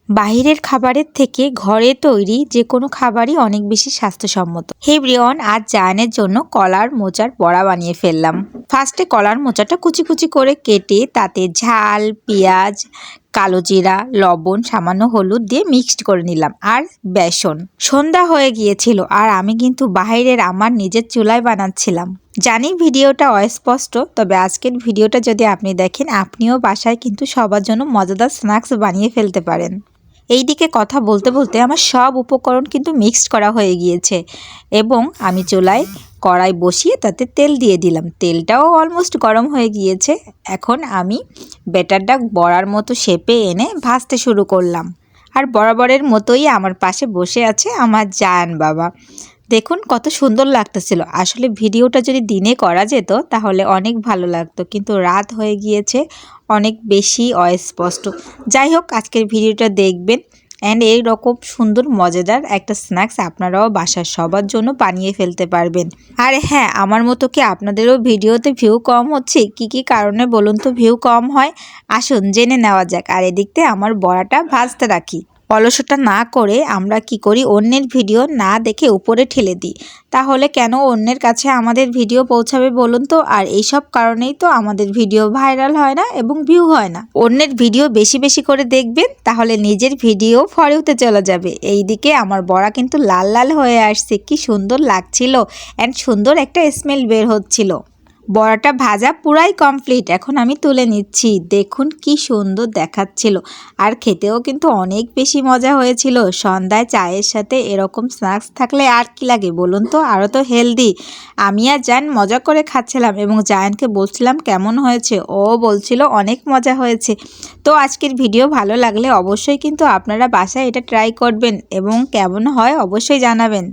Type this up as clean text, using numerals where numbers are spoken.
বাহিরের খাবারের থেকে ঘরে তৈরি যে কোনো খাবারই অনেক বেশি স্বাস্থ্যসম্মত। হে এভরিওয়ান, আজ জায়ানের জন্য কলার মোচার বড়া বানিয়ে ফেললাম। ফার্স্টে কলার মোচাটা কুচি কুচি করে কেটে তাতে ঝাল, পেঁয়াজ, কালো জিরা, লবণ, সামান্য হলুদ দিয়ে মিক্সড করে নিলাম আর বেসন। সন্ধ্যা হয়ে গিয়েছিল আর আমি কিন্তু বাহিরের আমার নিজের চুলায় বানাচ্ছিলাম। জানি ভিডিওটা অস্পষ্ট, তবে আজকের ভিডিওটা যদি আপনি দেখেন আপনিও বাসায় কিন্তু সবার জন্য মজাদার স্ন্যাক্স বানিয়ে ফেলতে পারেন। এইদিকে কথা বলতে বলতে আমার সব উপকরণ কিন্তু মিক্সড করা হয়ে গিয়েছে এবং আমি চুলায় কড়াই বসিয়ে তাতে তেল দিয়ে দিলাম। তেলটাও অলমোস্ট গরম হয়ে গিয়েছে। এখন আমি ব্যাটারটা বড়ার মতো শেপে এনে ভাজতে শুরু করলাম। আর বরাবরের মতোই আমার পাশে বসে আছে আমার জায়ান বাবা। দেখুন কত সুন্দর লাগতেছিল। আসলে ভিডিওটা যদি দিনে করা যেত তাহলে অনেক ভালো লাগতো, কিন্তু রাত হয়ে গিয়েছে, অনেক বেশি অস্পষ্ট। যাই হোক, আজকের ভিডিওটা দেখবেন অ্যান্ড এই রকম সুন্দর মজাদার একটা স্ন্যাক্স আপনারাও বাসার সবার জন্য বানিয়ে ফেলতে পারবেন। আর হ্যাঁ, আমার মতো কি আপনাদেরও ভিডিওতে ভিউ কম হচ্ছে? কি কারণে বলুন তো ভিউ কম হয়? আসুন জেনে নেওয়া যাক। আর এদিকতে আমার বড়াটা ভাজতে রাখি। অলসতা না করে আমরা কি করি, অন্যের ভিডিও না দেখে উপরে ঠেলে দিই। তাহলে কেন অন্যের কাছে আমাদের ভিডিও পৌঁছাবে বলুন তো? আর এইসব কারণেই তো আমাদের ভিডিও ভাইরাল হয় না এবং ভিউ হয় না। অন্যের ভিডিও বেশি বেশি করে দেখবেন, তাহলে নিজের ভিডিও ফরেওতে চলে যাবে। এইদিকে আমার বড়া কিন্তু লাল লাল হয়ে আসছে, কি সুন্দর লাগছিল অ্যান্ড সুন্দর একটা স্মেল বের হচ্ছিল। বড়াটা ভাজা পুরাই কমপ্লিট। এখন আমি তুলে নিচ্ছি। দেখুন কি সুন্দর দেখাচ্ছিল আর খেতেও কিন্তু অনেক বেশি মজা হয়েছিল। সন্ধ্যায় চায়ের সাথে এরকম স্ন্যাক্স থাকলে আর কি লাগে বলুন তো? আরও তো হেলদি। আমি আর জায়ান মজা করে খাচ্ছিলাম এবং জায়ানকে বলছিলাম কেমন হয়েছে, ও বলছিল অনেক মজা হয়েছে। তো আজকের ভিডিও ভালো লাগলে অবশ্যই কিন্তু আপনারা বাসায় এটা ট্রাই করবেন এবং কেমন হয় অবশ্যই জানাবেন।